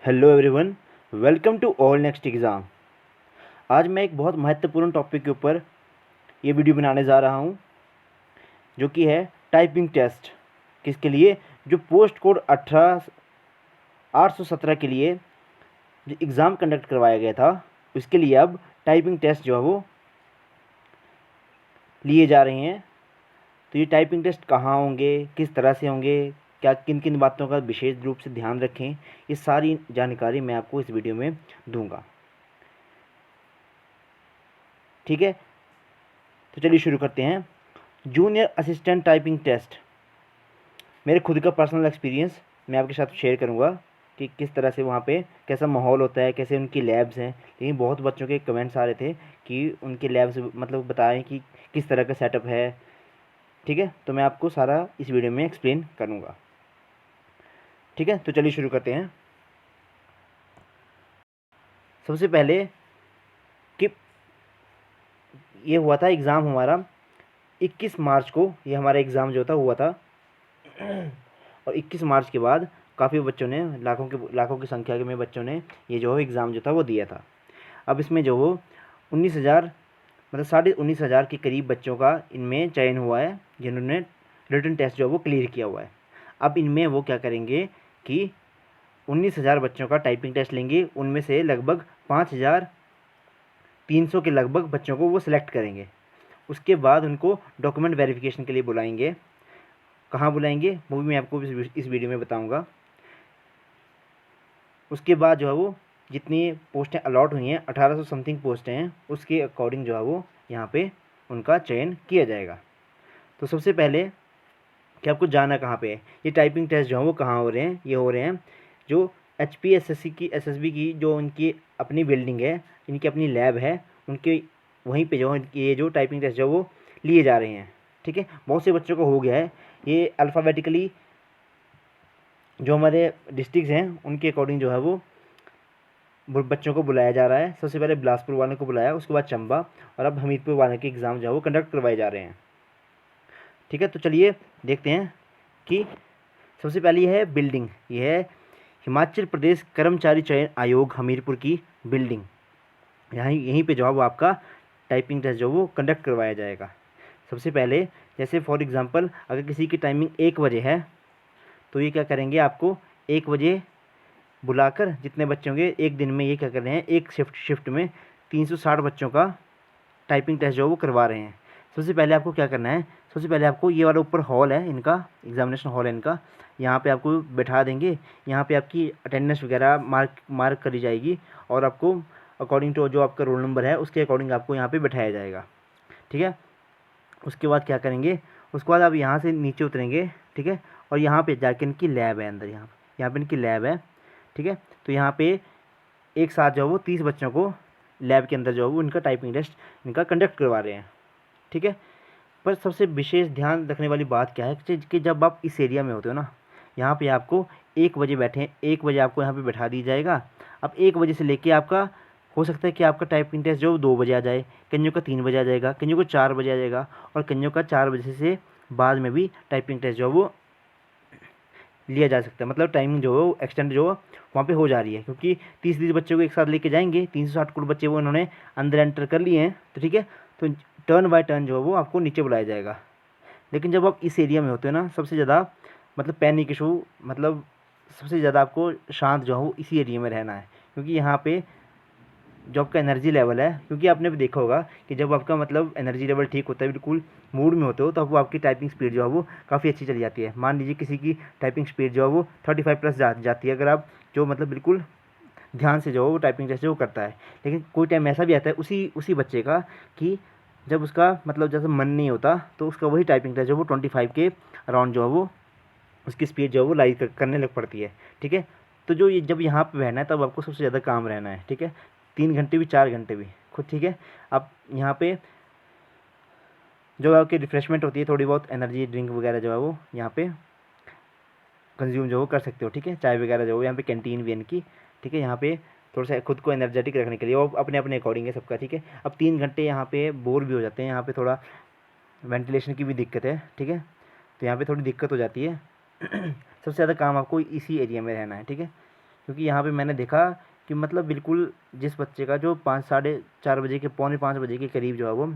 Hello everyone, welcome to all next exam. आज मैं एक बहुत महत्वपूर्ण टॉपिक के ऊपर ये वीडियो बनाने जा रहा हूँ, जो कि है टाइपिंग टेस्ट। किसके लिए? जो पोस्ट कोड 817 के लिए जो एग्ज़ाम कंडक्ट करवाया गया था, उसके लिए अब टाइपिंग टेस्ट जो है वो लिए जा रहे हैं। तो ये टाइपिंग टेस्ट कहाँ होंगे, किस तरह से होंगे, क्या किन किन बातों का विशेष रूप से ध्यान रखें, ये सारी जानकारी मैं आपको इस वीडियो में दूंगा। ठीक है, तो चलिए शुरू करते हैं। जूनियर असिस्टेंट टाइपिंग टेस्ट, मेरे खुद का पर्सनल एक्सपीरियंस मैं आपके साथ शेयर करूंगा कि किस तरह से वहाँ पे कैसा माहौल होता है, कैसे उनकी लैब्स हैं। लेकिन बहुत बच्चों के कमेंट्स आ रहे थे कि उनके लैब्स मतलब बताएं कि किस तरह का सेटअप है। ठीक है, तो मैं आपको सारा इस वीडियो में एक्सप्लेन करूँगा। ठीक है, तो चलिए शुरू करते हैं। सबसे पहले कि ये हुआ था एग्ज़ाम हमारा 21 मार्च को, ये हमारा एग्ज़ाम जो था हुआ था। और 21 मार्च के बाद काफ़ी बच्चों ने, लाखों की संख्या में बच्चों ने ये जो एग्ज़ाम जो था वो दिया था। अब इसमें जो वो 19,000 मतलब 19,500 के करीब बच्चों का इनमें चयन हुआ है, जिन्होंने रिटन टेस्ट जो है वो क्लियर किया हुआ है। अब इनमें वो क्या करेंगे कि 19,000 बच्चों का टाइपिंग टेस्ट लेंगे, उनमें से लगभग 5,300 के लगभग बच्चों को वो सिलेक्ट करेंगे। उसके बाद उनको डॉक्यूमेंट वेरिफिकेशन के लिए बुलाएंगे। कहाँ बुलाएंगे वो भी मैं आपको इस वीडियो में बताऊंगा। उसके बाद जो है वो जितनी पोस्टें अलॉट हुई हैं, 1800 समथिंग पोस्टें हैं, उसके अकॉर्डिंग जो है वो यहाँ पे उनका चयन किया जाएगा। तो सबसे पहले कि आपको जाना कहाँ पे है, ये टाइपिंग टेस्ट जो है वो कहाँ हो रहे हैं? ये हो रहे हैं जो HPSSC की SSB की जो उनकी अपनी बिल्डिंग है, इनकी अपनी लैब है, उनके वहीं पे जो ये जो टाइपिंग टेस्ट जो वो लिए जा रहे हैं। ठीक है, बहुत से बच्चों को हो गया है। ये अल्फ़ाबेटिकली जो हमारे डिस्ट्रिक्ट हैं उनके अकॉर्डिंग जो है वो बच्चों को बुलाया जा रहा है। सबसे पहले बिलासपुर वालों को बुलाया, उसके बाद चंबा, और अब हमीरपुर वालों के एग्ज़ाम जो है वो कंडक्ट करवाए जा रहे हैं। ठीक है, तो चलिए देखते हैं कि सबसे पहले यह है बिल्डिंग, यह है हिमाचल प्रदेश कर्मचारी चयन आयोग हमीरपुर की बिल्डिंग। यहीं पे जो है वो आपका टाइपिंग टेस्ट जो वो कंडक्ट करवाया जाएगा। सबसे पहले जैसे फॉर एग्ज़ाम्पल अगर किसी की टाइमिंग 1 बजे है, तो ये क्या करेंगे, आपको 1 बजे बुलाकर जितने बच्चे होंगे एक दिन में, ये क्या कर रहे हैं, एक शिफ्ट में 360 बच्चों का टाइपिंग टेस्ट जो वो करवा रहे हैं। सबसे पहले आपको क्या करना है, सबसे पहले आपको ये वाला ऊपर हॉल है इनका, एग्जामिनेशन हॉल है इनका, यहाँ पे आपको बैठा देंगे। यहाँ पे आपकी अटेंडेंस वगैरह मार्क करी जाएगी, और आपको अकॉर्डिंग टू जो आपका रोल नंबर है उसके अकॉर्डिंग आपको यहाँ पे बैठाया जाएगा। ठीक है, उसके बाद क्या करेंगे, उसके बाद आप यहाँ से नीचे उतरेंगे। ठीक है, और यहाँ पे जाके इनकी लैब है अंदर, यहाँ पे इनकी लैब है। ठीक है, तो यहाँ पे एक साथ जो है वो 30 बच्चों को लैब के अंदर जो है वो इनका टाइपिंग टेस्ट इनका कंडक्ट करवा रहे हैं। ठीक है, पर सबसे विशेष ध्यान रखने वाली बात क्या है कि जब आप इस एरिया में होते हो ना, यहाँ पे आपको 1 बजे बैठे, 1 बजे आपको यहाँ पे बैठा दी जाएगा। अब 1 बजे से लेके आपका हो सकता है कि आपका टाइपिंग टेस्ट जो 2 बजे आ जाए, कईयों का 3 बजे आ जाएगा, कईयों को 4 बजे आ जाएगा, और कईयों का 4 बजे से बाद में भी टाइपिंग टेस्ट जो है वो लिया जा सकता है। मतलब टाइमिंग जो है वो एक्सटेंड जो वहाँ पे हो जा रही है, क्योंकि 30 बच्चों को एक साथ लेके जाएंगे, 360 कुल बच्चे वो इन्होंने अंदर एंटर कर लिए हैं। तो ठीक है, तो टर्न बाय टर्न जो है वो आपको नीचे बुलाया जाएगा। लेकिन जब आप इस एरिया में होते हो ना, सबसे ज़्यादा मतलब पैनिक इशू, मतलब सबसे ज़्यादा आपको शांत जो है वो इसी एरिया में रहना है, क्योंकि यहाँ पे जो आपका एनर्जी लेवल है, क्योंकि आपने भी देखा होगा कि जब आपका मतलब एनर्जी लेवल ठीक होता है, बिल्कुल मूड में होते हो, तो आपको आपकी टाइपिंग स्पीड जो है वो काफ़ी अच्छी चली जाती है। मान लीजिए किसी की टाइपिंग स्पीड जो है वो 35 प्लस जाती है, अगर आप जो मतलब बिल्कुल ध्यान से जो है वो टाइपिंग जैसे वो करता है। लेकिन कोई टाइम ऐसा भी आता है उसी बच्चे का कि जब उसका मतलब जैसे मन नहीं होता, तो उसका वही टाइपिंग टेस्ट जो वो 25 के अराउंड जो है वो उसकी स्पीड जो है वो लाइक करने लग पड़ती है। ठीक है, तो जो ये जब यहाँ पे रहना है तब आपको सबसे ज़्यादा काम रहना है। ठीक है, 3 घंटे भी 4 घंटे भी खुद। ठीक है, आप यहाँ पे जो आपकी रिफ्रेशमेंट होती है, थोड़ी बहुत एनर्जी ड्रिंक वगैरह जो है वो यहाँ पे कंज्यूम जो वो कर सकते हो। ठीक है, चाय वगैरह जो है यहाँ पे कैंटीन भी है इनकी। ठीक है, यहाँ पे थोड़ा सा खुद को एनर्जेटिक रखने के लिए वो अपने अपने अकॉर्डिंग है सबका। ठीक है, अब 3 घंटे यहाँ पे बोर भी हो जाते हैं, यहाँ पे थोड़ा वेंटिलेशन की भी दिक्कत है। ठीक है, तो यहाँ पे थोड़ी दिक्कत हो जाती है। सबसे ज़्यादा काम आपको इसी एरिया में रहना है। ठीक है, क्योंकि यहाँ पे मैंने देखा कि मतलब बिल्कुल जिस बच्चे का जो 5 साढ़े 4 बजे के पौने 5 बजे के करीब जो है वो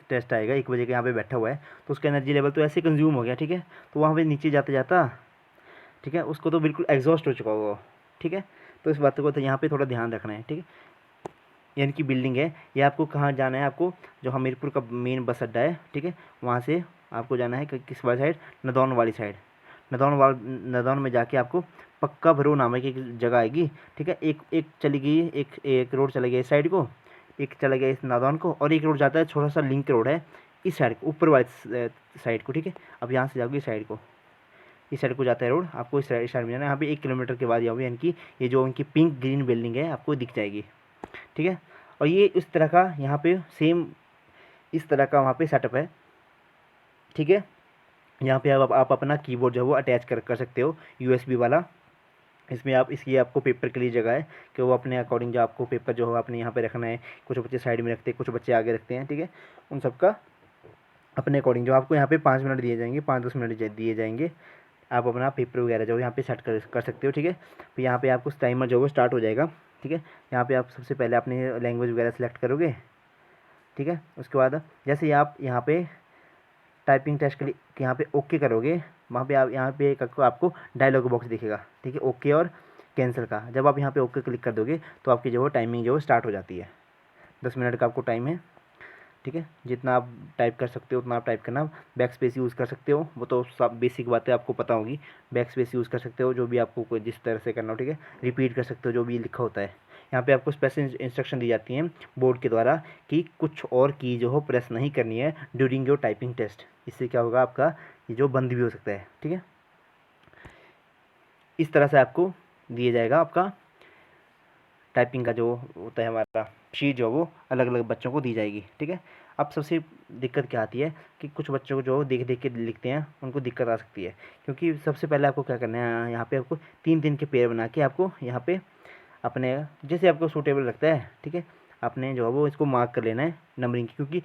टेस्ट आएगा, 1 बजे के यहाँ पे बैठा हुआ है, तो उसका एनर्जी लेवल तो ऐसे कंज्यूम हो गया, ठीक है। तो वहाँ पे नीचे जाते जाता, ठीक है, उसको तो बिल्कुल एग्जॉस्ट हो चुका होगा, ठीक है। तो इस बात को तो यहाँ पे थोड़ा ध्यान रखना है, ठीक है। यानी कि बिल्डिंग है ये, आपको कहाँ जाना है, आपको जो हमीरपुर का मेन बस अड्डा है, ठीक है, वहाँ से आपको जाना है किस वाली साइड, नदौन वाली साइड। नदौन में जाके आपको पक्का भरो नामक एक जगह आएगी, ठीक है। एक एक चली गई, एक रोड चला गया इस साइड को, एक चला गया इस नादौन को, और एक रोड जाता है, छोटा सा लिंक रोड है इस साइड को, ऊपर वाली साइड को, ठीक है। अब यहाँ से जाओगे इस साइड को, इस साइड को जाता है रोड, आपको इस साइड में जाना है। यहाँ पे 1 किलोमीटर के बाद जाओगे, यानी कि ये जो उनकी पिंक ग्रीन बिल्डिंग है आपको दिख जाएगी, ठीक है। और ये इस तरह का यहाँ पे सेम इस तरह का वहाँ पे सेटअप है, ठीक है। यहाँ पे आप अपना कीबोर्ड जो है वो अटैच कर सकते हो, यूएसबी वाला। इसमें आप इसकी आपको पेपर के लिए जगह है कि वो अपने अकॉर्डिंग जो आपको पेपर जो है अपने यहाँ पे रखना है। कुछ बच्चे साइड में रखते हैं, कुछ बच्चे आगे रखते हैं, ठीक है। उन सबका अपने अकॉर्डिंग जो आपको यहाँ पे 5 मिनट दिए जाएंगे, 5-10 मिनट दिए जाएंगे, आप अपना पेपर वगैरह जो यहाँ पे सेट कर सकते हो, ठीक है। तो यहाँ पे आपको टाइमर जो है स्टार्ट हो जाएगा, ठीक है। यहाँ पे आप सबसे पहले अपनी लैंग्वेज वगैरह सेलेक्ट करोगे, ठीक है। उसके बाद जैसे ही आप यहाँ पे टाइपिंग टेस्ट के लिए यहाँ पे ओके करोगे, वहाँ पे आप यहाँ पे आपको डायलॉग बॉक्स दिखेगा, ठीक है, ओके और कैंसिल का। जब आप यहाँ पे ओके क्लिक कर दोगे तो आपकी जो है टाइमिंग जो है स्टार्ट हो जाती है। 10 मिनट का आपको टाइम है, ठीक है। जितना आप टाइप कर सकते हो उतना आप टाइप करना। बैक स्पेस यूज़ कर सकते हो, वो तो सब बेसिक बातें आपको पता होगी। बैक स्पेस यूज़ कर सकते हो जो भी आपको जिस तरह से करना हो, ठीक है। रिपीट कर सकते हो जो भी लिखा होता है। यहाँ पे आपको स्पेशल इंस्ट्रक्शन दी जाती हैं बोर्ड के द्वारा कि कुछ और की जो हो प्रेस नहीं करनी है ड्यूरिंग योर टाइपिंग टेस्ट। इससे क्या होगा, आपका ये जो बंद भी हो सकता है, ठीक है। इस तरह से आपको दिया जाएगा आपका टाइपिंग का जो होता है हमारा शीट जो वो अलग अलग बच्चों को दी जाएगी, ठीक है। अब सबसे दिक्कत क्या आती है कि कुछ बच्चों को जो देख देख के लिखते हैं उनको दिक्कत आ सकती है। क्योंकि सबसे पहले आपको क्या करना है, यहाँ पे आपको 3-3 के पेयर बना के आपको यहाँ पे अपने जैसे आपको सूटेबल लगता है, ठीक है, आपने जो है वो इसको मार्क कर लेना है नंबरिंग की। क्योंकि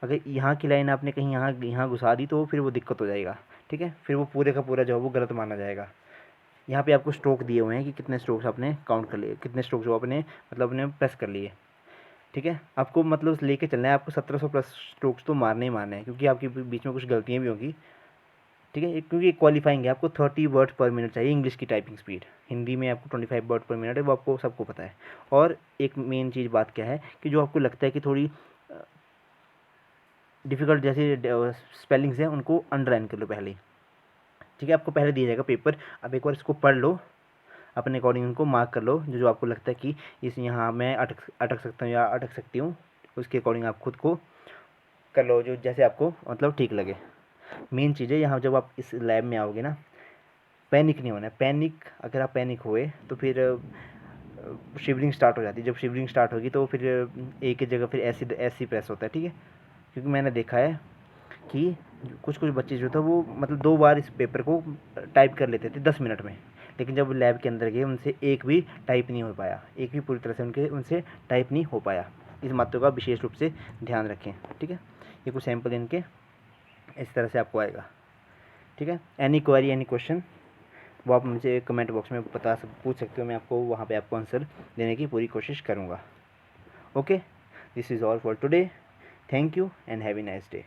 अगर यहाँ की लाइन आपने कहीं यहाँ घुसा दी तो फिर वो दिक्कत हो जाएगा, ठीक है। फिर वो पूरे का पूरा जो है वो गलत माना जाएगा। यहाँ पे आपको स्ट्रोक दिए हुए हैं कि कितने स्ट्रोक्स आपने काउंट कर लिए, कितने स्ट्रोक्स जो आपने मतलब अपने प्रेस कर लिए, ठीक है। आपको मतलब लेके चलना है, आपको 1700 प्लस स्ट्रोक्स तो मारने ही मारने हैं, क्योंकि आपके बीच में कुछ गलतियाँ भी होंगी, ठीक है। क्योंकि क्वालिफाइंग है, आपको 30 वर्ड पर मिनट चाहिए इंग्लिश की टाइपिंग स्पीड। हिंदी में आपको 25 वर्ड पर मिनट है, वो आपको सबको पता है। और एक मेन चीज़ बात क्या है कि जो आपको लगता है कि थोड़ी डिफ़िकल्ट जैसे स्पेलिंग्स हैं उनको अंडरलाइन कर लो पहले, ठीक है। आपको पहले दिया जाएगा पेपर, अब एक बार इसको पढ़ लो, अपने अकॉर्डिंग उनको मार्क कर लो जो जो आपको लगता है कि इस यहाँ मैं अटक सकता हूँ या अटक सकती हूँ, उसके अकॉर्डिंग आप खुद को कर लो जो जैसे आपको मतलब ठीक लगे। मेन चीज़ है यहाँ जब आप इस लैब में आओगे ना, पैनिक नहीं होना है। पैनिक अगर आप पैनिक हुए तो फिर शिवरिंग स्टार्ट हो जाती है। जब शिवरिंग स्टार्ट होगी तो फिर एक ही जगह फिर ऐसी प्रेस होता है, ठीक है। क्योंकि मैंने देखा है कि कुछ कुछ बच्चे जो था वो मतलब 2 बार इस पेपर को टाइप कर लेते थे 10 मिनट में, लेकिन जब लैब के अंदर गए उनसे एक भी टाइप नहीं हो पाया, एक भी पूरी तरह से उनसे टाइप नहीं हो पाया। इस बातों का विशेष रूप से ध्यान रखें, ठीक है। ये कुछ सैंपल इनके इस तरह से आपको आएगा, ठीक है। एनी क्वेरी एनी क्वेश्चन वो आप मुझे कमेंट बॉक्स में पूछ सकते हो, मैं आपको वहाँ पे आपको आंसर देने की पूरी कोशिश करूँगा। Okay, this is all for today. Thank you and have a nice day.